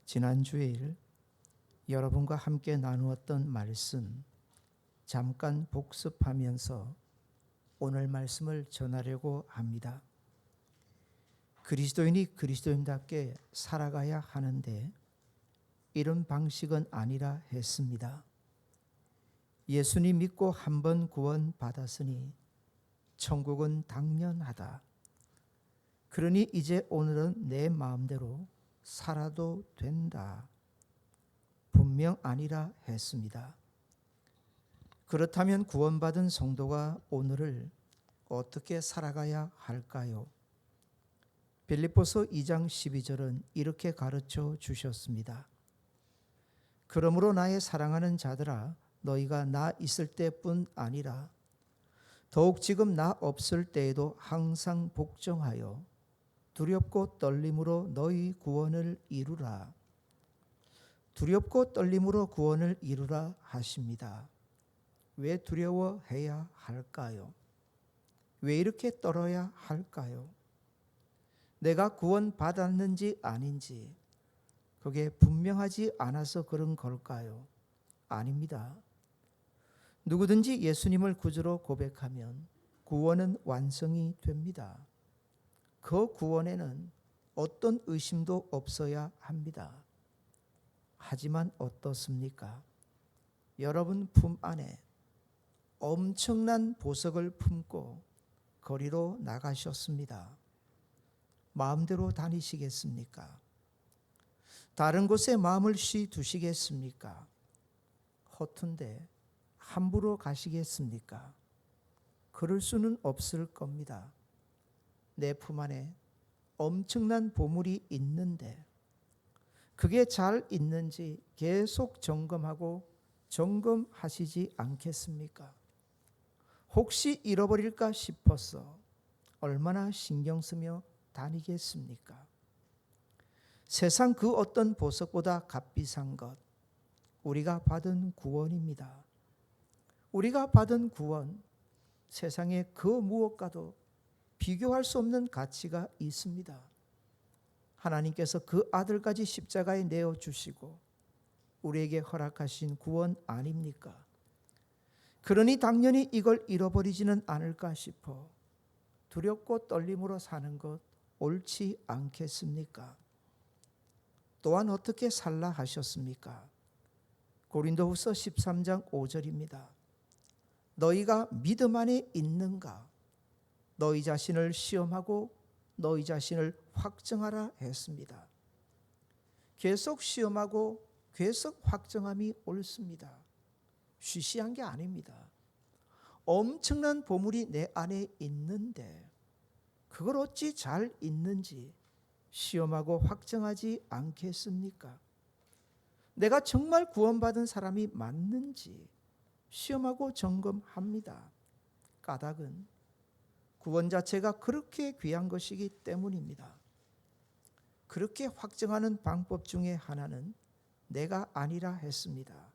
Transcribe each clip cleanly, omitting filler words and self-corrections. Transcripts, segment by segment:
지난 주일 여러분과 함께 나누었던 말씀 잠깐 복습하면서 오늘 말씀을 전하려고 합니다. 그리스도인이 그리스도인답게 살아가야 하는데 이런 방식은 아니라 했습니다. 예수님 믿고 한 번 구원 받았으니 천국은 당연하다. 그러니 이제 오늘은 내 마음대로 살아도 된다. 분명 아니라 했습니다. 그렇다면 구원받은 성도가 오늘을 어떻게 살아가야 할까요? 빌립보서 2장 12절은 이렇게 가르쳐 주셨습니다. 그러므로 나의 사랑하는 자들아, 너희가 나 있을 때뿐 아니라 더욱 지금 나 없을 때에도 항상 복종하여 두렵고 떨림으로 너희 구원을 이루라. 두렵고 떨림으로 구원을 이루라 하십니다. 왜 두려워해야 할까요? 왜 이렇게 떨어야 할까요? 내가 구원받았는지 아닌지 그게 분명하지 않아서 그런 걸까요? 아닙니다. 누구든지 예수님을 구주로 고백하면 구원은 완성이 됩니다. 그 구원에는 어떤 의심도 없어야 합니다. 하지만 어떻습니까? 여러분 품 안에 엄청난 보석을 품고 거리로 나가셨습니다. 마음대로 다니시겠습니까? 다른 곳에 마음을 쉬두시겠습니까? 허튼데 함부로 가시겠습니까? 그럴 수는 없을 겁니다. 내 품 안에 엄청난 보물이 있는데 그게 잘 있는지 계속 점검하시지 않겠습니까? 혹시 잃어버릴까 싶어서 얼마나 신경 쓰며 다니겠습니까? 세상 그 어떤 보석보다 값비싼 것, 우리가 받은 구원입니다. 우리가 받은 구원, 세상의 그 무엇과도 비교할 수 없는 가치가 있습니다. 하나님께서 그 아들까지 십자가에 내어주시고 우리에게 허락하신 구원 아닙니까? 그러니 당연히 이걸 잃어버리지는 않을까 싶어 두렵고 떨림으로 사는 것 옳지 않겠습니까? 또한 어떻게 살라 하셨습니까? 고린도후서 13장 5절입니다. 너희가 믿음 안에 있는가? 너희 자신을 시험하고 너희 자신을 확정하라 했습니다. 계속 시험하고 계속 확정함이 옳습니다. 쉬쉬한 게 아닙니다. 엄청난 보물이 내 안에 있는데 그걸 어찌 잘 있는지 시험하고 확정하지 않겠습니까? 내가 정말 구원받은 사람이 맞는지 시험하고 점검합니다. 까닭은 구원 자체가 그렇게 귀한 것이기 때문입니다. 그렇게 확정하는 방법 중에 하나는 내가 아니라 했습니다.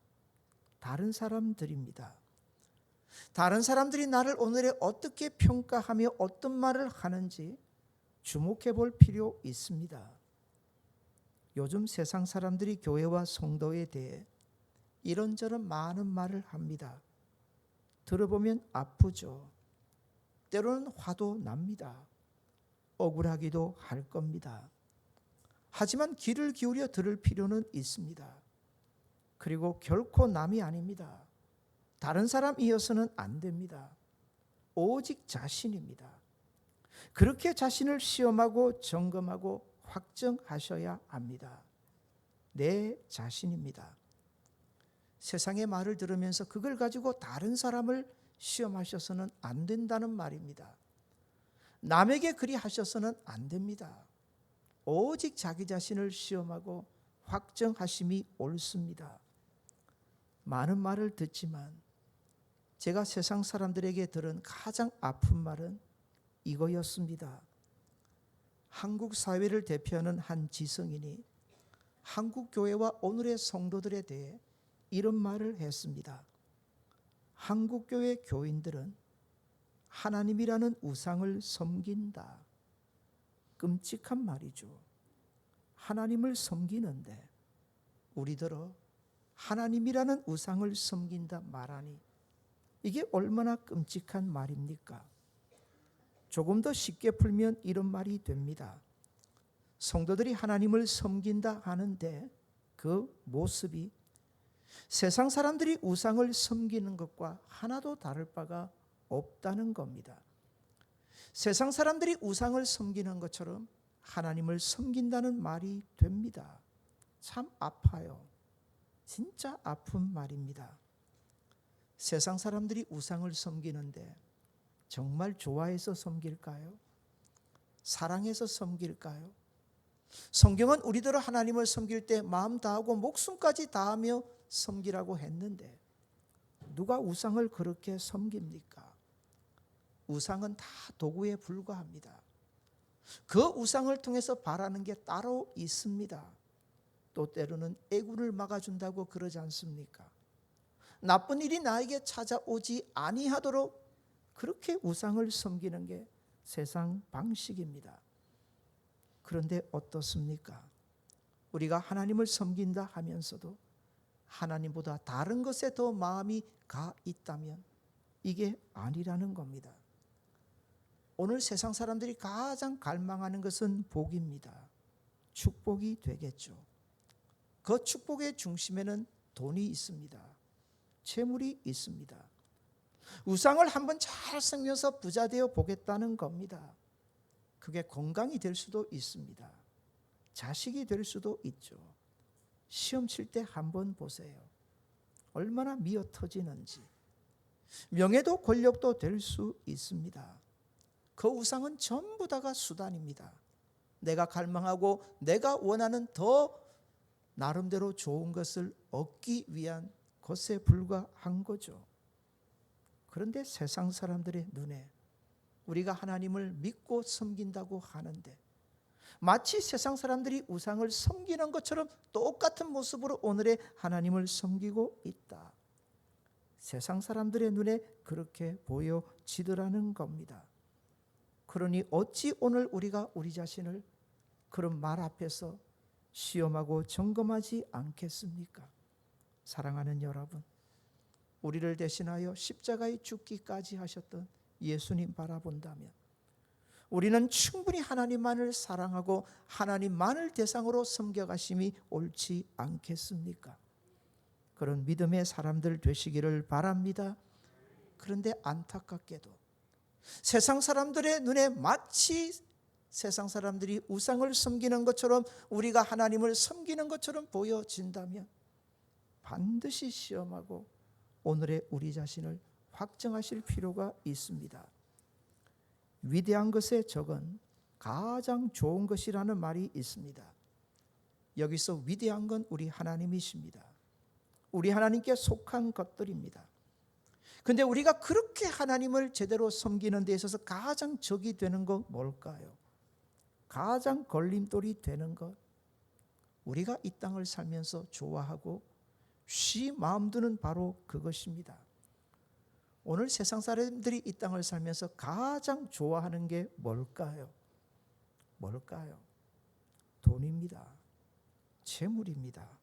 다른 사람들입니다. 다른 사람들이 나를 오늘에 어떻게 평가하며 어떤 말을 하는지 주목해 볼 필요 있습니다. 요즘 세상 사람들이 교회와 성도에 대해 이런저런 많은 말을 합니다. 들어보면 아프죠. 때로는 화도 납니다. 억울하기도 할 겁니다. 하지만 귀를 기울여 들을 필요는 있습니다. 그리고 결코 남이 아닙니다. 다른 사람이어서는 안 됩니다. 오직 자신입니다. 그렇게 자신을 시험하고 점검하고 확정하셔야 합니다. 내 자신입니다. 세상의 말을 들으면서 그걸 가지고 다른 사람을 시험하셔서는 안 된다는 말입니다. 남에게 그리 하셔서는 안 됩니다. 오직 자기 자신을 시험하고 확정하심이 옳습니다. 많은 말을 듣지만 제가 세상 사람들에게 들은 가장 아픈 말은 이거였습니다. 한국 사회를 대표하는 한 지성인이 한국 교회와 오늘의 성도들에 대해 이런 말을 했습니다. 한국 교회 교인들은 하나님이라는 우상을 섬긴다. 끔찍한 말이죠. 하나님을 섬기는데 우리들어 하나님이라는 우상을 섬긴다 말하니 이게 얼마나 끔찍한 말입니까? 조금 더 쉽게 풀면 이런 말이 됩니다. 성도들이 하나님을 섬긴다 하는데 그 모습이 세상 사람들이 우상을 섬기는 것과 하나도 다를 바가 없다는 겁니다. 세상 사람들이 우상을 섬기는 것처럼 하나님을 섬긴다는 말이 됩니다. 참 아파요. 진짜 아픈 말입니다. 세상 사람들이 우상을 섬기는데 정말 좋아해서 섬길까요? 사랑해서 섬길까요? 성경은 우리들은 하나님을 섬길 때 마음 다하고 목숨까지 다하며 섬기라고 했는데 누가 우상을 그렇게 섬깁니까? 우상은 다 도구에 불과합니다. 그 우상을 통해서 바라는 게 따로 있습니다. 또 때로는 애군을 막아준다고 그러지 않습니까? 나쁜 일이 나에게 찾아오지 아니하도록 그렇게 우상을 섬기는 게 세상 방식입니다. 그런데 어떻습니까? 우리가 하나님을 섬긴다 하면서도 하나님보다 다른 것에 더 마음이 가 있다면 이게 아니라는 겁니다. 오늘 세상 사람들이 가장 갈망하는 것은 복입니다. 축복이 되겠죠. 그 축복의 중심에는 돈이 있습니다. 재물이 있습니다. 우상을 한번 잘 섬겨서 부자 되어 보겠다는 겁니다. 그게 건강이 될 수도 있습니다. 자식이 될 수도 있죠. 시험 칠 때 한번 보세요. 얼마나 미어 터지는지. 명예도 권력도 될 수 있습니다. 그 우상은 전부 다가 수단입니다. 내가 갈망하고 내가 원하는 더 나름대로 좋은 것을 얻기 위한 것에 불과한 거죠. 그런데 세상 사람들의 눈에 우리가 하나님을 믿고 섬긴다고 하는데 마치 세상 사람들이 우상을 섬기는 것처럼 똑같은 모습으로 오늘의 하나님을 섬기고 있다. 세상 사람들의 눈에 그렇게 보여지더라는 겁니다. 그러니 어찌 오늘 우리가 우리 자신을 그런 말 앞에서 시험하고 점검하지 않겠습니까? 사랑하는 여러분, 우리를 대신하여 십자가에 죽기까지 하셨던 예수님 바라본다면 우리는 충분히 하나님만을 사랑하고 하나님만을 대상으로 섬겨가심이 옳지 않겠습니까? 그런 믿음의 사람들 되시기를 바랍니다. 그런데 안타깝게도 세상 사람들의 눈에 마치 세상 사람들이 우상을 섬기는 것처럼 우리가 하나님을 섬기는 것처럼 보여진다면 반드시 시험하고 오늘의 우리 자신을 확정하실 필요가 있습니다. 위대한 것의 적은 가장 좋은 것이라는 말이 있습니다. 여기서 위대한 건 우리 하나님이십니다. 우리 하나님께 속한 것들입니다. 근데 우리가 그렇게 하나님을 제대로 섬기는 데 있어서 가장 적이 되는 건 뭘까요? 가장 걸림돌이 되는 것, 우리가 이 땅을 살면서 좋아하고 쉬 마음 두는 바로 그것입니다. 오늘 세상 사람들이 이 땅을 살면서 가장 좋아하는 게 뭘까요? 뭘까요? 돈입니다. 재물입니다.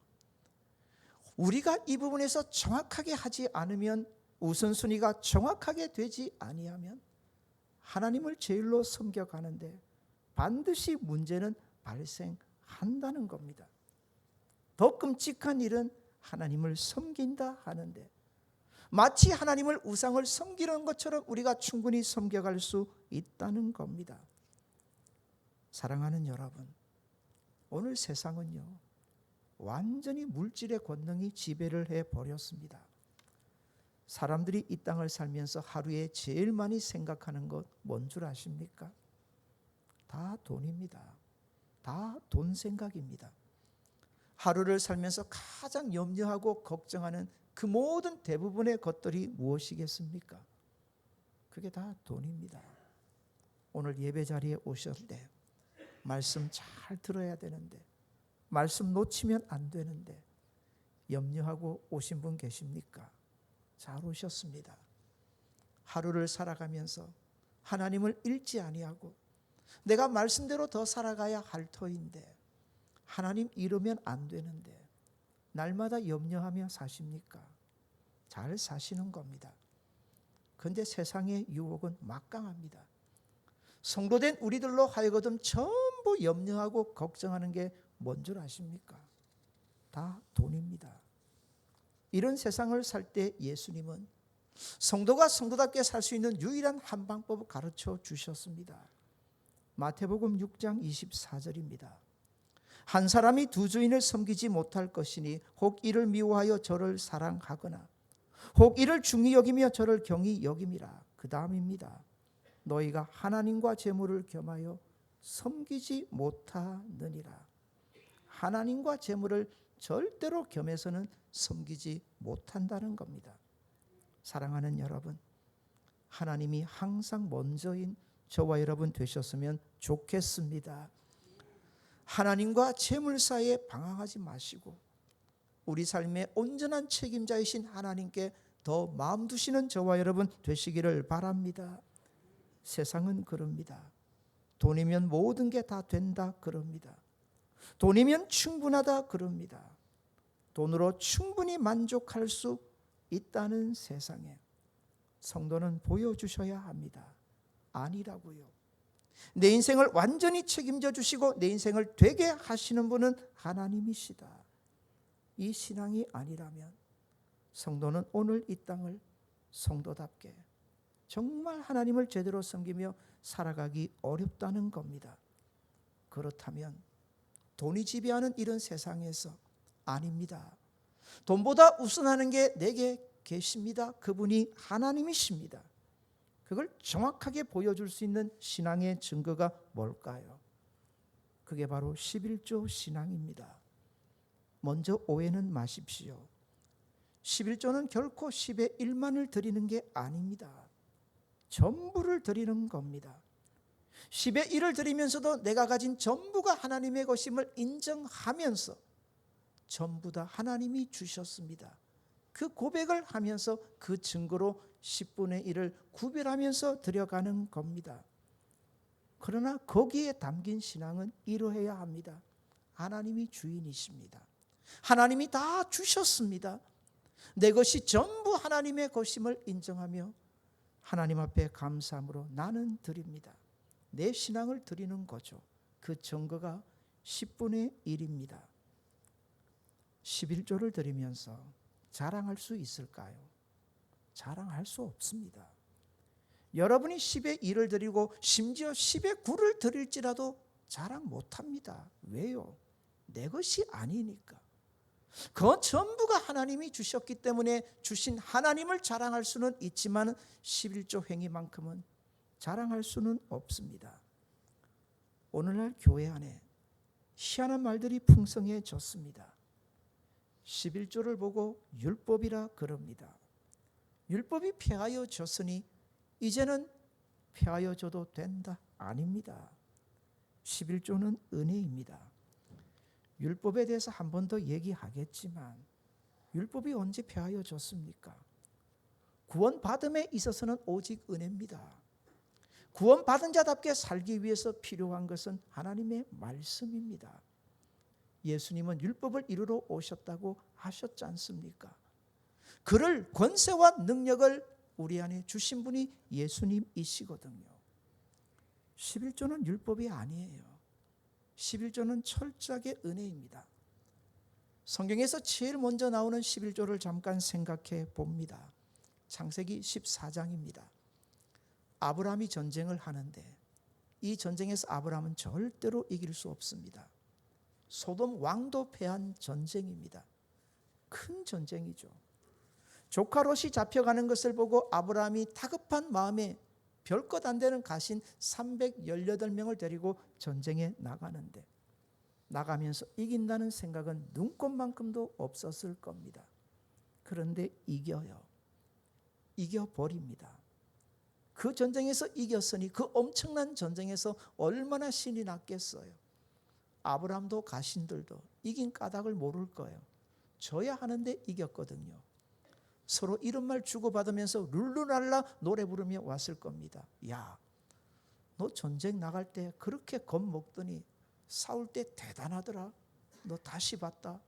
우리가 이 부분에서 정확하게 하지 않으면, 우선순위가 정확하게 되지 아니하면 하나님을 제일로 섬겨가는데 반드시 문제는 발생한다는 겁니다. 더 끔찍한 일은 하나님을 섬긴다 하는데 마치 하나님을 우상을 섬기는 것처럼 우리가 충분히 섬겨갈 수 있다는 겁니다. 사랑하는 여러분, 오늘 세상은요 완전히 물질의 권능이 지배를 해버렸습니다. 사람들이 이 땅을 살면서 하루에 제일 많이 생각하는 것 뭔 줄 아십니까? 다 돈입니다. 다 돈 생각입니다. 하루를 살면서 가장 염려하고 걱정하는 그 모든 대부분의 것들이 무엇이겠습니까? 그게 다 돈입니다. 오늘 예배 자리에 오셨을 때 말씀 잘 들어야 되는데, 말씀 놓치면 안 되는데 염려하고 오신 분 계십니까? 잘 오셨습니다. 하루를 살아가면서 하나님을 잃지 아니하고 내가 말씀대로 더 살아가야 할 터인데 하나님 잃으면 안 되는데 날마다 염려하며 사십니까? 잘 사시는 겁니다. 그런데 세상의 유혹은 막강합니다. 성도된 우리들로 하여금 전부 염려하고 걱정하는 게 뭔 줄 아십니까? 다 돈입니다. 이런 세상을 살 때 예수님은 성도가 성도답게 살 수 있는 유일한 한 방법을 가르쳐 주셨습니다. 마태복음 6장 24절입니다. 한 사람이 두 주인을 섬기지 못할 것이니 혹 이를 미워하여 저를 사랑하거나 혹 이를 중히 여기며 저를 경히 여김이라. 그 다음입니다. 너희가 하나님과 재물을 겸하여 섬기지 못하느니라. 하나님과 재물을 절대로 겸해서는 섬기지 못한다는 겁니다. 사랑하는 여러분, 하나님이 항상 먼저인 저와 여러분 되셨으면 좋겠습니다. 하나님과 재물 사이에 방황하지 마시고 우리 삶의 온전한 책임자이신 하나님께 더 마음 두시는 저와 여러분 되시기를 바랍니다. 세상은 그럽니다. 돈이면 모든 게 다 된다 그럽니다. 돈이면 충분하다 그럽니다. 돈으로 충분히 만족할 수 있다는 세상에 성도는 보여주셔야 합니다. 아니라고요. 내 인생을 완전히 책임져 주시고 내 인생을 되게 하시는 분은 하나님이시다. 이 신앙이 아니라면 성도는 오늘 이 땅을 성도답게 정말 하나님을 제대로 섬기며 살아가기 어렵다는 겁니다. 그렇다면 돈이 지배하는 이런 세상에서 아닙니다. 돈보다 우선하는 게 내게 계십니다. 그분이 하나님이십니다. 그걸 정확하게 보여줄 수 있는 신앙의 증거가 뭘까요? 그게 바로 11조 신앙입니다. 먼저 오해는 마십시오. 11조는 결코 10의 1만을 드리는 게 아닙니다. 전부를 드리는 겁니다. 10의 1을 드리면서도 내가 가진 전부가 하나님의 것임을 인정하면서 전부 다 하나님이 주셨습니다. 그 고백을 하면서 그 증거로 10분의 1을 구별하면서 드려가는 겁니다. 그러나 거기에 담긴 신앙은 이러해야 합니다. 하나님이 주인이십니다. 하나님이 다 주셨습니다. 내 것이 전부 하나님의 것임을 인정하며 하나님 앞에 감사함으로 나는 드립니다. 내 신앙을 드리는 거죠. 그 증거가 10분의 1입니다. 11조를 드리면서 자랑할 수 있을까요? 자랑할 수 없습니다. 여러분이 10의 1을 드리고 심지어 10의 9를 드릴지라도 자랑 못합니다. 왜요? 내 것이 아니니까. 그건 전부가 하나님이 주셨기 때문에 주신 하나님을 자랑할 수는 있지만 11조 행위만큼은 자랑할 수는 없습니다. 오늘날 교회 안에 희한한 말들이 풍성해졌습니다. 11조를 보고 율법이라 그럽니다. 율법이 폐하여졌으니 이제는 폐하여져도 된다. 아닙니다. 11조는 은혜입니다. 율법에 대해서 한 번 더 얘기하겠지만 율법이 언제 폐하여졌습니까? 구원받음에 있어서는 오직 은혜입니다. 구원받은 자답게 살기 위해서 필요한 것은 하나님의 말씀입니다. 예수님은 율법을 이루러 오셨다고 하셨지 않습니까? 그를 권세와 능력을 우리 안에 주신 분이 예수님이시거든요. 11조는 율법이 아니에요. 11조는 철저하게 은혜입니다. 성경에서 제일 먼저 나오는 11조를 잠깐 생각해 봅니다. 창세기 14장입니다. 아브라함이 전쟁을 하는데 이 전쟁에서 아브라함은 절대로 이길 수 없습니다. 소돔 왕도 패한 전쟁입니다. 큰 전쟁이죠. 조카 롯이 잡혀가는 것을 보고 아브라함이 다급한 마음에 별것 안 되는 가신 318명을 데리고 전쟁에 나가는데 나가면서 이긴다는 생각은 눈꼽만큼도 없었을 겁니다. 그런데 이겨요. 이겨버립니다. 그 전쟁에서 이겼으니 그 엄청난 전쟁에서 얼마나 신이 났겠어요. 아브라함도 가신들도 이긴 까닭을 모를 거예요. 져야 하는데 이겼거든요. 서로 이런 말 주고받으면서 룰루랄라 노래 부르며 왔을 겁니다. 야, 너 전쟁 나갈 때 그렇게 겁먹더니 싸울 때 대단하더라. 너 다시 봤다.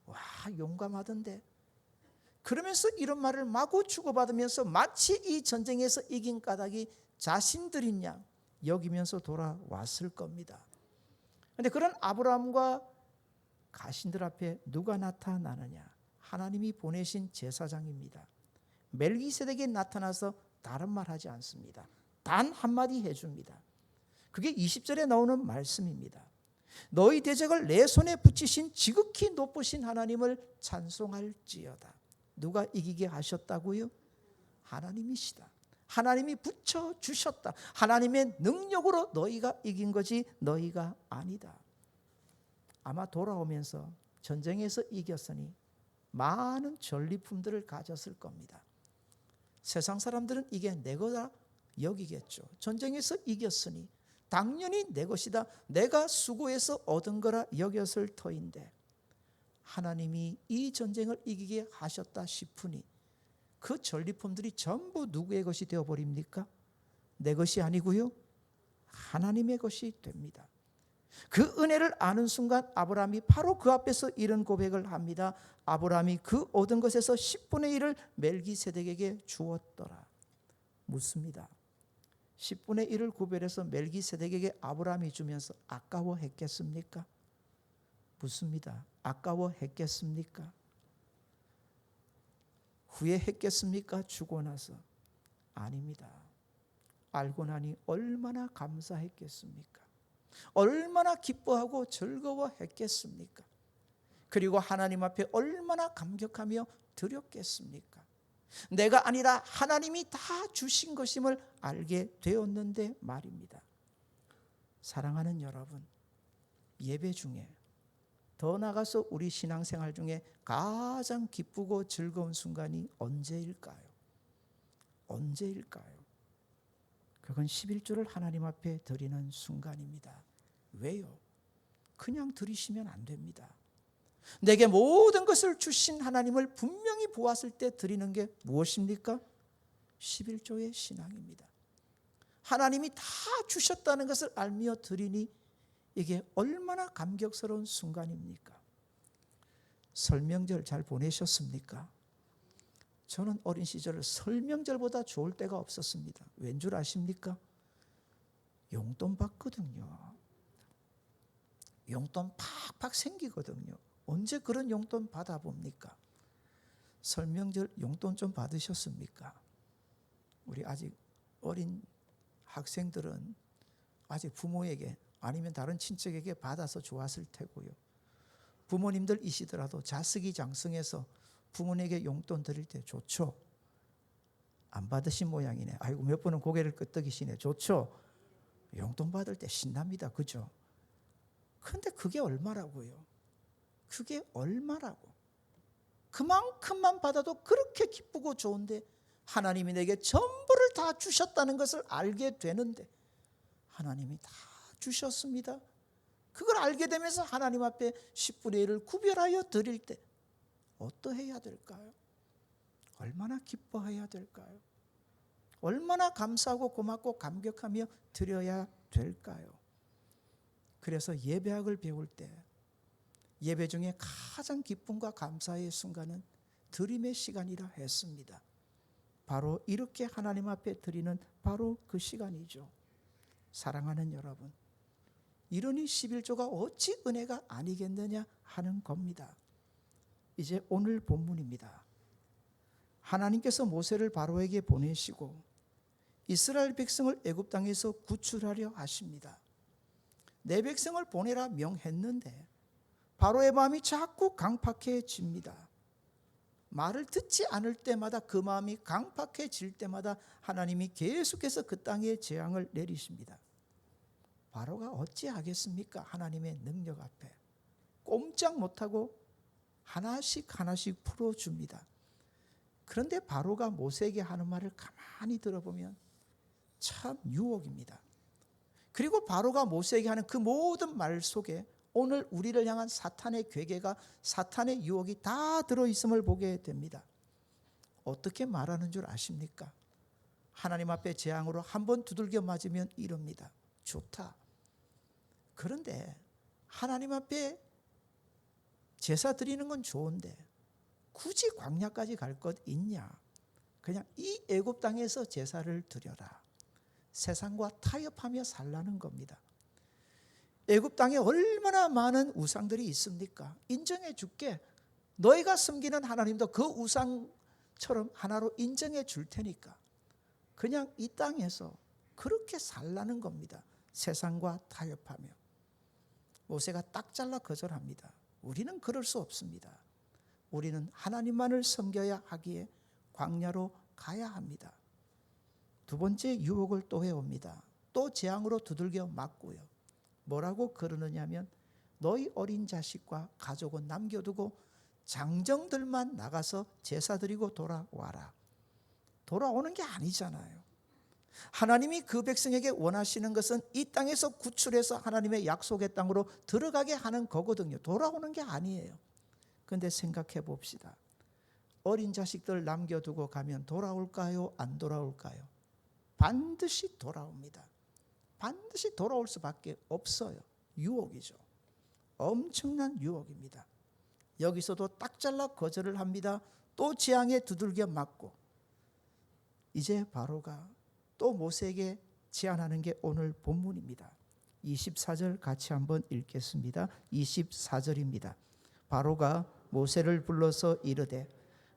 와, 용감하던데. 그러면서 이런 말을 마구 주고받으면서 마치 이 전쟁에서 이긴 까닭이 자신들인 양 여기면서 돌아왔을 겁니다. 그런데 그런 아브라함과 가신들 앞에 누가 나타나느냐? 하나님이 보내신 제사장입니다. 멜기세덱이 나타나서 다른 말 하지 않습니다. 단 한마디 해줍니다. 그게 20절에 나오는 말씀입니다. 너희 대적을 내 손에 붙이신 지극히 높으신 하나님을 찬송할지어다. 누가 이기게 하셨다고요? 하나님이시다. 하나님이 붙여주셨다. 하나님의 능력으로 너희가 이긴 거지 너희가 아니다. 아마 돌아오면서 전쟁에서 이겼으니 많은 전리품들을 가졌을 겁니다. 세상 사람들은 이게 내 거다 여기겠죠. 전쟁에서 이겼으니 당연히 내 것이다. 내가 수고해서 얻은 거라 여겼을 터인데 하나님이 이 전쟁을 이기게 하셨다 싶으니 그 전리품들이 전부 누구의 것이 되어버립니까? 내 것이 아니고요. 하나님의 것이 됩니다. 그 은혜를 아는 순간 아브라함이 바로 그 앞에서 이런 고백을 합니다. 아브라함이 그 얻은 것에서 10분의 1을 멜기세덱에게 주었더라. 묻습니다. 10분의 1을 구별해서 멜기세덱에게 아브라함이 주면서 아까워했겠습니까? 묻습니다. 아까워했겠습니까? 후회했겠습니까? 주고 나서. 아닙니다. 알고 나니 얼마나 감사했겠습니까? 얼마나 기뻐하고 즐거워했겠습니까? 그리고 하나님 앞에 얼마나 감격하며 드렸겠습니까? 내가 아니라 하나님이 다 주신 것임을 알게 되었는데 말입니다. 사랑하는 여러분, 예배 중에 더 나아가서 우리 신앙생활 중에 가장 기쁘고 즐거운 순간이 언제일까요? 언제일까요? 그건 11조를 하나님 앞에 드리는 순간입니다. 왜요? 그냥 드리시면 안 됩니다. 내게 모든 것을 주신 하나님을 분명히 보았을 때 드리는 게 무엇입니까? 11조의 신앙입니다. 하나님이 다 주셨다는 것을 알며 드리니 이게 얼마나 감격스러운 순간입니까? 설명절 잘 보내셨습니까? 저는 어린 시절 설명절보다 좋을 때가 없었습니다. 왠 줄 아십니까? 용돈 받거든요. 용돈 팍팍 생기거든요. 언제 그런 용돈 받아봅니까? 설명절 용돈 좀 받으셨습니까? 우리 아직 어린 학생들은 아직 부모에게 아니면 다른 친척에게 받아서 좋았을 테고요. 부모님들이시더라도 자식이 장성해서 부모님에게 용돈 드릴 때 좋죠. 안 받으신 모양이네. 아이고 몇 번은 고개를 끄덕이시네. 좋죠. 용돈 받을 때 신납니다. 그죠? 근데 그게 얼마라고요? 그게 얼마라고? 그만큼만 받아도 그렇게 기쁘고 좋은데 하나님이 내게 전부를 다 주셨다는 것을 알게 되는데 하나님이 다 주셨습니다. 그걸 알게 되면서 하나님 앞에 10분의 1을 구별하여 드릴 때 어떠해야 될까요? 얼마나 기뻐해야 될까요? 얼마나 감사하고 고맙고 감격하며 드려야 될까요? 그래서 예배학을 배울 때 예배 중에 가장 기쁨과 감사의 순간은 드림의 시간이라 했습니다. 바로 이렇게 하나님 앞에 드리는 바로 그 시간이죠. 사랑하는 여러분, 이러니 11조가 어찌 은혜가 아니겠느냐 하는 겁니다. 이제 오늘 본문입니다. 하나님께서 모세를 바로에게 보내시고 이스라엘 백성을 애굽 땅에서 구출하려 하십니다. 내 백성을 보내라 명했는데 바로의 마음이 자꾸 강팍해집니다. 말을 듣지 않을 때마다 그 마음이 강팍해질 때마다 하나님이 계속해서 그 땅에 재앙을 내리십니다. 바로가 어찌하겠습니까? 하나님의 능력 앞에 꼼짝 못하고 하나씩 하나씩 풀어줍니다. 그런데 바로가 모세에게 하는 말을 가만히 들어보면 참 유혹입니다. 그리고 바로가 모세에게 하는 그 모든 말 속에 오늘 우리를 향한 사탄의 괴계가, 사탄의 유혹이 다 들어있음을 보게 됩니다. 어떻게 말하는 줄 아십니까? 하나님 앞에 재앙으로 한번 두들겨 맞으면 이럽니다. 좋다. 그런데 하나님 앞에 제사 드리는 건 좋은데 굳이 광야까지 갈 것 있냐? 그냥 이 애굽 땅에서 제사를 드려라. 세상과 타협하며 살라는 겁니다. 애굽 땅에 얼마나 많은 우상들이 있습니까? 인정해 줄게. 너희가 섬기는 하나님도 그 우상처럼 하나로 인정해 줄 테니까 그냥 이 땅에서 그렇게 살라는 겁니다. 세상과 타협하며. 모세가 딱 잘라 거절합니다. 우리는 그럴 수 없습니다. 우리는 하나님만을 섬겨야 하기에 광야로 가야 합니다. 두 번째 유혹을 또 해옵니다. 또 재앙으로 두들겨 맞고요. 뭐라고 그러느냐면 너희 어린 자식과 가족은 남겨두고 장정들만 나가서 제사 드리고 돌아와라. 돌아오는 게 아니잖아요. 하나님이 그 백성에게 원하시는 것은 이 땅에서 구출해서 하나님의 약속의 땅으로 들어가게 하는 거거든요. 돌아오는 게 아니에요. 그런데 생각해 봅시다. 어린 자식들 남겨두고 가면 돌아올까요? 안 돌아올까요? 반드시 돌아옵니다. 반드시 돌아올 수밖에 없어요. 유혹이죠. 엄청난 유혹입니다. 여기서도 딱 잘라 거절을 합니다. 또 재앙에 두들겨 맞고 이제 바로가 또 모세에게 제안하는 게 오늘 본문입니다. 24절 같이 한번 읽겠습니다. 24절입니다. 바로가 모세를 불러서 이르되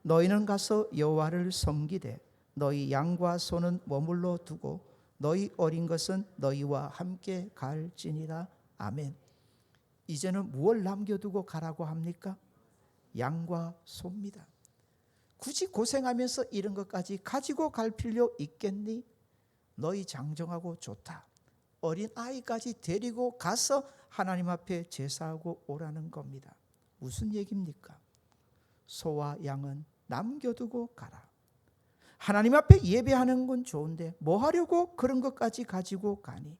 너희는 가서 여호와를 섬기되 너희 양과 소는 머물러 두고 너희 어린 것은 너희와 함께 갈지니라. 아멘. 이제는 무엇을 남겨두고 가라고 합니까? 양과 소입니다. 굳이 고생하면서 이런 것까지 가지고 갈 필요 있겠니? 너희 장정하고 좋다. 어린 아이까지 데리고 가서 하나님 앞에 제사하고 오라는 겁니다. 무슨 얘기입니까? 소와 양은 남겨두고 가라. 하나님 앞에 예배하는 건 좋은데 뭐 하려고 그런 것까지 가지고 가니?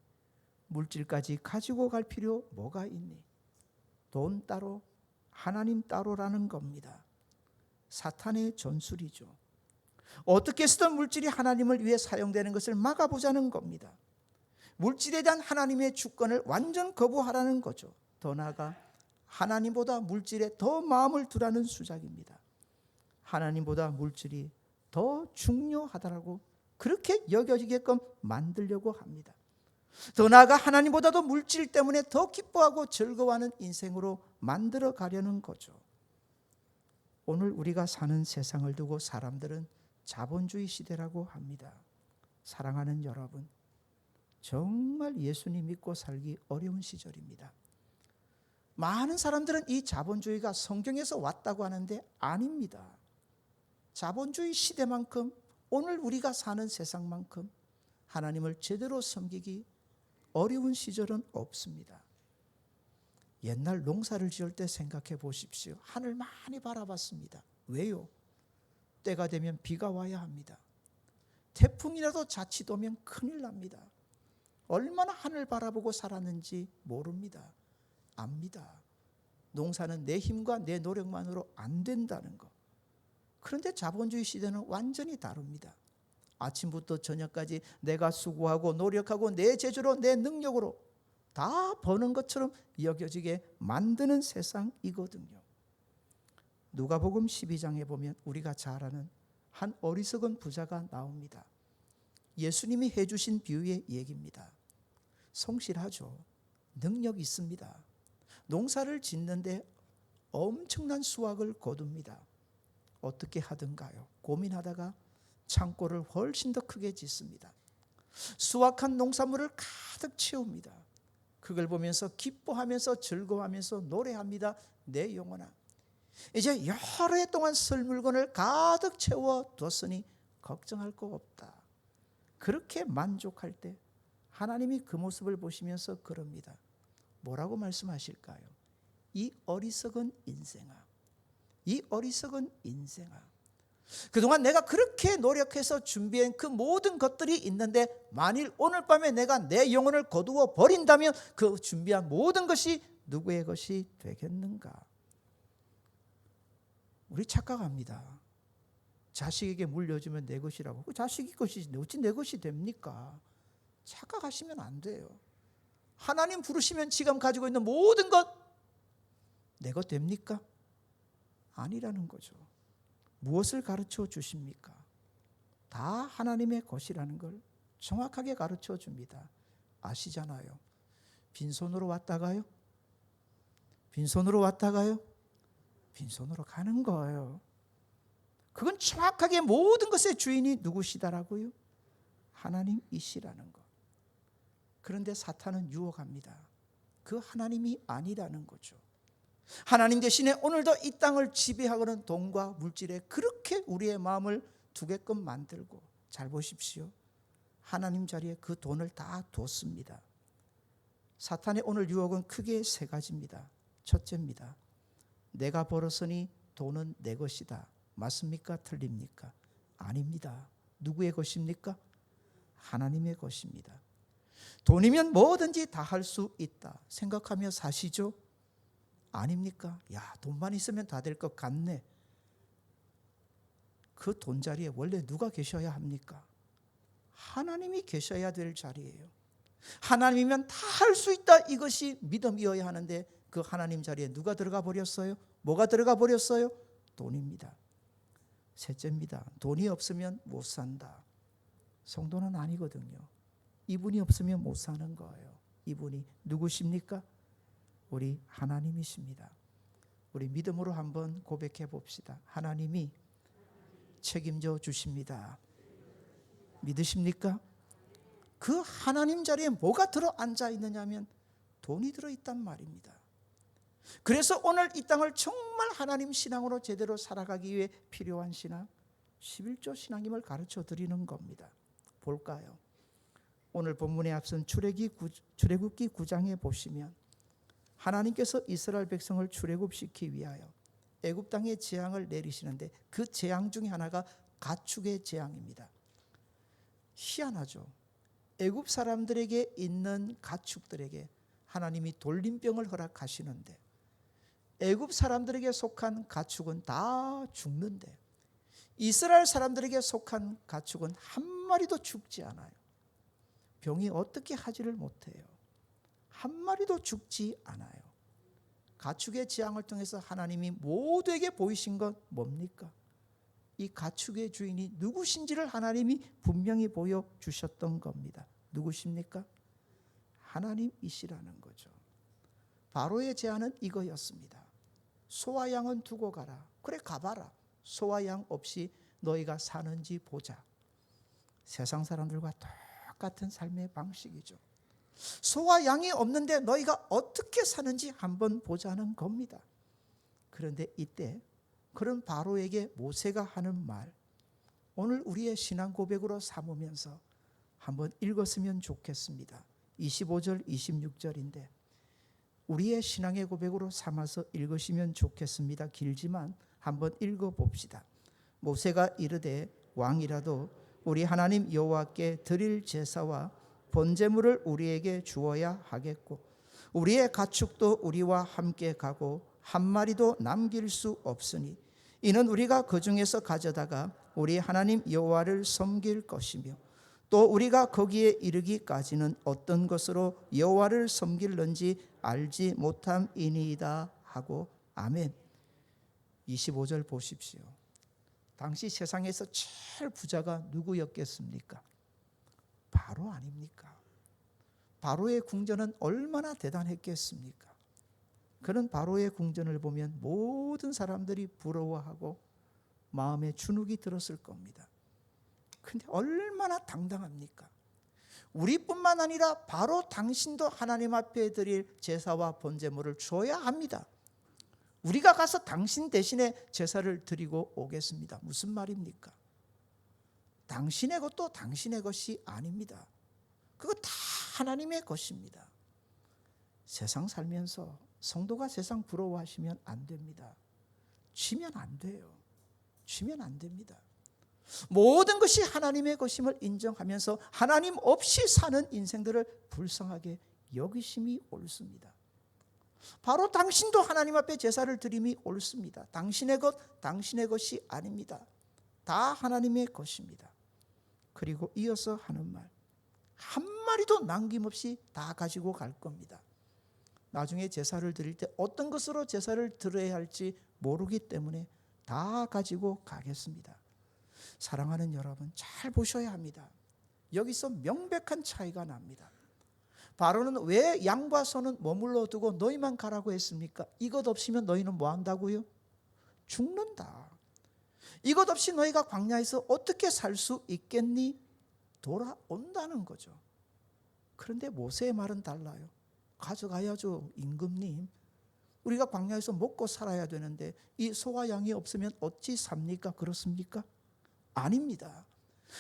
물질까지 가지고 갈 필요 뭐가 있니? 돈 따로 하나님 따로라는 겁니다. 사탄의 전술이죠. 어떻게 해서든 물질이 하나님을 위해 사용되는 것을 막아보자는 겁니다. 물질에 대한 하나님의 주권을 완전 거부하라는 거죠. 더 나아가 하나님보다 물질에 더 마음을 두라는 수작입니다. 하나님보다 물질이 더 중요하다라고 그렇게 여겨지게끔 만들려고 합니다. 더 나아가 하나님보다도 물질 때문에 더 기뻐하고 즐거워하는 인생으로 만들어 가려는 거죠. 오늘 우리가 사는 세상을 두고 사람들은 자본주의 시대라고 합니다. 사랑하는 여러분, 정말 예수님 믿고 살기 어려운 시절입니다. 많은 사람들은 이 자본주의가 성경에서 왔다고 하는데 아닙니다. 자본주의 시대만큼 오늘 우리가 사는 세상만큼 하나님을 제대로 섬기기 어려운 시절은 없습니다. 옛날 농사를 지을 때 생각해 보십시오. 하늘 많이 바라봤습니다. 왜요? 때가 되면 비가 와야 합니다. 태풍이라도 자칫 오면 큰일 납니다. 얼마나 하늘 바라보고 살았는지 모릅니다. 압니다. 농사는 내 힘과 내 노력만으로 안 된다는 것. 그런데 자본주의 시대는 완전히 다릅니다. 아침부터 저녁까지 내가 수고하고 노력하고 내 재주로 내 능력으로 다 버는 것처럼 여겨지게 만드는 세상이거든요. 누가복음 12장에 보면 우리가 잘 아는 한 어리석은 부자가 나옵니다. 예수님이 해주신 비유의 얘기입니다. 성실하죠. 능력이 있습니다. 농사를 짓는데 엄청난 수확을 거둡니다. 어떻게 하든가요? 고민하다가 창고를 훨씬 더 크게 짓습니다. 수확한 농산물을 가득 채웁니다. 그걸 보면서 기뻐하면서 즐거워하면서 노래합니다. 내 영혼아, 이제 여러 해 동안 쓸 물건을 가득 채워뒀으니 걱정할 거 없다. 그렇게 만족할 때 하나님이 그 모습을 보시면서 그럽니다. 뭐라고 말씀하실까요? 이 어리석은 인생아, 이 어리석은 인생아, 그동안 내가 그렇게 노력해서 준비한 그 모든 것들이 있는데 만일 오늘 밤에 내가 내 영혼을 거두어 버린다면 그 준비한 모든 것이 누구의 것이 되겠는가? 우리 착각합니다. 자식에게 물려주면 내 것이라고. 그 자식이 것이지 어찌 내 것이 됩니까? 착각하시면 안 돼요. 하나님 부르시면 지금 가지고 있는 모든 것 내 것 됩니까? 아니라는 거죠. 무엇을 가르쳐 주십니까? 다 하나님의 것이라는 걸 정확하게 가르쳐 줍니다. 아시잖아요. 빈손으로 왔다가요. 빈손으로 가는 거예요. 그건 정확하게 모든 것의 주인이 누구시다라고요? 하나님이시라는 것. 그런데 사탄은 유혹합니다. 그 하나님이 아니라는 거죠. 하나님 대신에 오늘도 이 땅을 지배하고는 돈과 물질에 그렇게 우리의 마음을 두게끔 만들고, 잘 보십시오. 하나님 자리에 그 돈을 다 뒀습니다. 사탄의 오늘 유혹은 크게 세 가지입니다. 첫째입니다. 내가 벌었으니 돈은 내 것이다. 맞습니까? 틀립니까? 아닙니다. 누구의 것입니까? 하나님의 것입니다. 돈이면 뭐든지 다 할 수 있다 생각하며 사시죠? 아닙니까? 야, 돈만 있으면 다 될 것 같네. 그 돈 자리에 원래 누가 계셔야 합니까? 하나님이 계셔야 될 자리예요. 하나님이면 다 할 수 있다, 이것이 믿음이어야 하는데 그 하나님 자리에 누가 들어가 버렸어요? 뭐가 들어가 버렸어요? 돈입니다. 셋째입니다. 돈이 없으면 못 산다. 성도는 아니거든요. 이분이 없으면 못 사는 거예요. 이분이 누구십니까? 우리 하나님이십니다. 우리 믿음으로 한번 고백해 봅시다. 하나님이 책임져 주십니다. 믿으십니까? 그 하나님 자리에 뭐가 들어 앉아 있느냐면 돈이 들어 있단 말입니다. 그래서 오늘 이 땅을 정말 하나님 신앙으로 제대로 살아가기 위해 필요한 신앙, 11조 신앙임을 가르쳐 드리는 겁니다. 볼까요? 오늘 본문에 앞선 출애굽기 9장에 보시면 하나님께서 이스라엘 백성을 출애굽시키기 위하여 애굽 땅에 재앙을 내리시는데 그 재앙 중에 하나가 가축의 재앙입니다. 희한하죠. 애굽 사람들에게 있는 가축들에게 하나님이 돌림병을 허락하시는데 애굽 사람들에게 속한 가축은 다 죽는데 이스라엘 사람들에게 속한 가축은 한 마리도 죽지 않아요. 병이 어떻게 하지를 못해요. 한 마리도 죽지 않아요. 가축의 재앙을 통해서 하나님이 모두에게 보이신 것 뭡니까? 이 가축의 주인이 누구신지를 하나님이 분명히 보여주셨던 겁니다. 누구십니까? 하나님이시라는 거죠. 바로의 제안은 이거였습니다. 소와 양은 두고 가라. 그래, 가봐라. 소와 양 없이 너희가 사는지 보자. 세상 사람들과 똑같은 삶의 방식이죠. 소와 양이 없는데 너희가 어떻게 사는지 한번 보자는 겁니다. 그런데 이때 그런 바로에게 모세가 하는 말, 오늘 우리의 신앙 고백으로 삼으면서 한번 읽었으면 좋겠습니다. 25절 26절인데 우리의 신앙의 고백으로 삼아서 읽으시면 좋겠습니다. 길지만 한번 읽어봅시다. 모세가 이르되 왕이라도 우리 하나님 여호와께 드릴 제사와 번제물을 우리에게 주어야 하겠고 우리의 가축도 우리와 함께 가고 한 마리도 남길 수 없으니 이는 우리가 그 중에서 가져다가 우리 하나님 여호와를 섬길 것이며 또 우리가 거기에 이르기까지는 어떤 것으로 여호와를 섬길는지 알지 못함이니이다 하고 아멘. 25절 보십시오. 당시 세상에서 제일 부자가 누구였겠습니까? 바로 아닙니까? 바로의 궁전은 얼마나 대단했겠습니까? 그런 바로의 궁전을 보면 모든 사람들이 부러워하고 마음에 주눅이 들었을 겁니다. 근데 얼마나 당당합니까? 우리뿐만 아니라 바로 당신도 하나님 앞에 드릴 제사와 번제물을 줘야 합니다. 우리가 가서 당신 대신에 제사를 드리고 오겠습니다. 무슨 말입니까? 당신의 것도 당신의 것이 아닙니다. 그거 다 하나님의 것입니다. 세상 살면서 성도가 세상 부러워하시면 안 됩니다. 쥐면 안 돼요. 쥐면 안 됩니다. 모든 것이 하나님의 것임을 인정하면서 하나님 없이 사는 인생들을 불쌍하게 여기심이 옳습니다. 바로 당신도 하나님 앞에 제사를 드림이 옳습니다. 당신의 것, 당신의 것이 아닙니다. 다 하나님의 것입니다. 그리고 이어서 하는 말, 한 마리도 남김없이 다 가지고 갈 겁니다. 나중에 제사를 드릴 때 어떤 것으로 제사를 드려야 할지 모르기 때문에 다 가지고 가겠습니다. 사랑하는 여러분, 잘 보셔야 합니다. 여기서 명백한 차이가 납니다. 바로는 왜 양과 소는 머물러 두고 너희만 가라고 했습니까? 이것 없이면 너희는 뭐 한다고요? 죽는다. 이것 없이 너희가 광야에서 어떻게 살 수 있겠니? 돌아온다는 거죠. 그런데 모세의 말은 달라요. 가져가야죠, 임금님. 우리가 광야에서 먹고 살아야 되는데 이 소와 양이 없으면 어찌 삽니까? 그렇습니까? 아닙니다.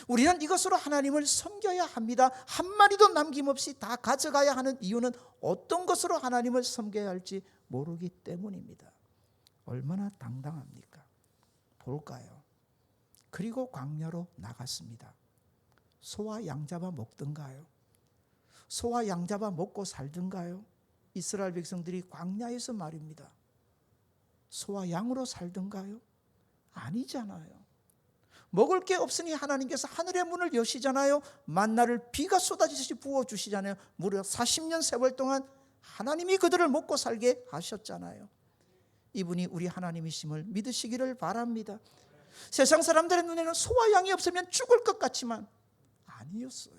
우리는 이것으로 하나님을 섬겨야 합니다. 한 마리도 남김없이 다 가져가야 하는 이유는 어떤 것으로 하나님을 섬겨야 할지 모르기 때문입니다. 얼마나 당당합니까? 볼까요? 그리고 광야로 나갔습니다. 소와 양 잡아 먹든가요? 소와 양 잡아 먹고 살든가요? 이스라엘 백성들이 광야에서 말입니다. 소와 양으로 살든가요? 아니잖아요. 먹을 게 없으니 하나님께서 하늘의 문을 여시잖아요. 만나를 비가 쏟아지듯이 부어주시잖아요. 무려 40년 세월 동안 하나님이 그들을 먹고 살게 하셨잖아요. 이분이 우리 하나님이심을 믿으시기를 바랍니다. 세상 사람들의 눈에는 소와 양이 없으면 죽을 것 같지만 아니었어요.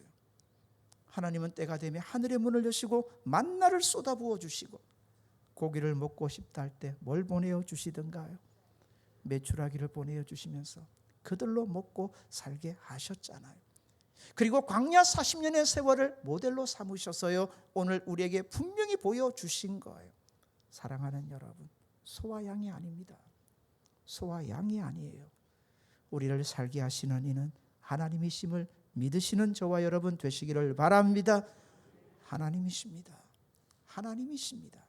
하나님은 때가 되면 하늘의 문을 여시고 만나를 쏟아 부어주시고 고기를 먹고 싶다 할 때 뭘 보내어 주시던가요? 메추라기를 보내어 주시면서 그들로 먹고 살게 하셨잖아요. 그리고 광야 40년의 세월을 모델로 삼으셔서요, 오늘 우리에게 분명히 보여주신 거예요. 사랑하는 여러분, 소와 양이 아닙니다. 소와 양이 아니에요. 우리를 살게 하시는 이는 하나님이심을 믿으시는 저와 여러분 되시기를 바랍니다. 하나님이십니다. 하나님이십니다.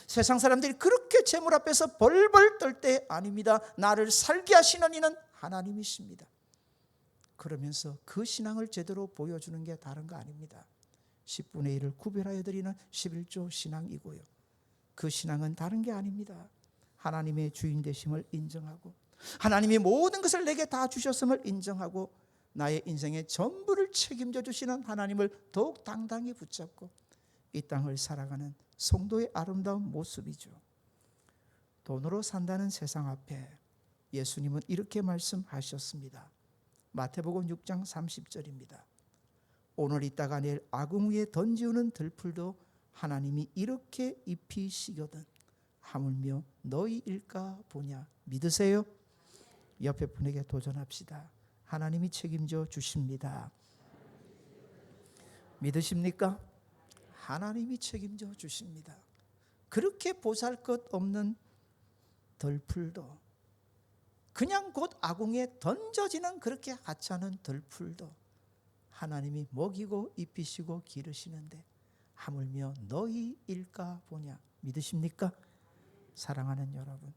세상 사람들이 그렇게 재물 앞에서 벌벌 떨 때 아닙니다. 나를 살게 하시는 이는 하나님이십니다. 그러면서 그 신앙을 제대로 보여주는 게 다른 거 아닙니다. 10분의 1을 구별하여 드리는 11조 신앙이고요. 그 신앙은 다른 게 아닙니다. 하나님의 주인 되심을 인정하고 하나님이 모든 것을 내게 다 주셨음을 인정하고 나의 인생의 전부를 책임져 주시는 하나님을 더욱 당당히 붙잡고 이 땅을 살아가는 성도의 아름다운 모습이죠. 돈으로 산다는 세상 앞에 예수님은 이렇게 말씀하셨습니다. 마태복음 6장 30절입니다. 오늘 있다가 내일 아궁 위에 던지우는 들풀도 하나님이 이렇게 입히시거든 하물며 너희일까 보냐. 믿으세요? 옆에 분에게 도전합시다. 하나님이 책임져 주십니다. 믿으십니까? 하나님이 책임져 주십니다. 그렇게 보잘것없는 들풀도, 그냥 곧 아궁에 던져지는 그렇게 하찮은 들풀도 하나님이 먹이고 입히시고 기르시는데 하물며 너희일까 보냐. 믿으십니까? 사랑하는 여러분,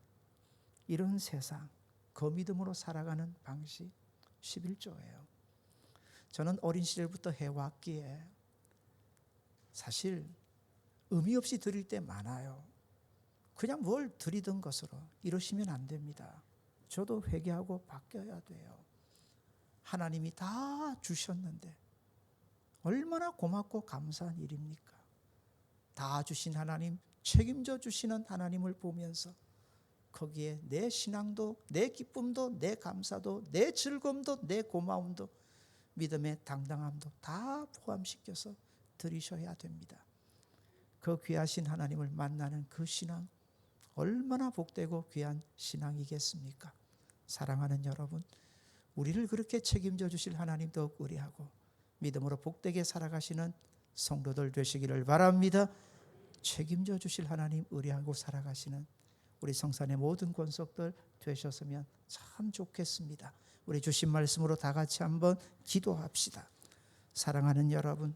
이런 세상 그 믿음으로 살아가는 방식 11조예요. 저는 어린 시절부터 해왔기에 사실 의미 없이 드릴 때 많아요. 그냥 뭘 드리던 것으로 이러시면 안 됩니다. 저도 회개하고 바뀌어야 돼요. 하나님이 다 주셨는데 얼마나 고맙고 감사한 일입니까? 다 주신 하나님, 책임져 주시는 하나님을 보면서 거기에 내 신앙도, 내 기쁨도, 내 감사도, 내 즐거움도, 내 고마움도, 믿음의 당당함도 다 포함시켜서 드리셔야 됩니다. 그 귀하신 하나님을 만나는 그 신앙, 얼마나 복되고 귀한 신앙이겠습니까? 사랑하는 여러분, 우리를 그렇게 책임져 주실 하나님 더욱 의뢰하고 믿음으로 복되게 살아가시는 성도들 되시기를 바랍니다. 책임져 주실 하나님 의뢰하고 살아가시는 우리 성산의 모든 권속들 되셨으면 참 좋겠습니다. 우리 주신 말씀으로 다 같이 한번 기도합시다. 사랑하는 여러분,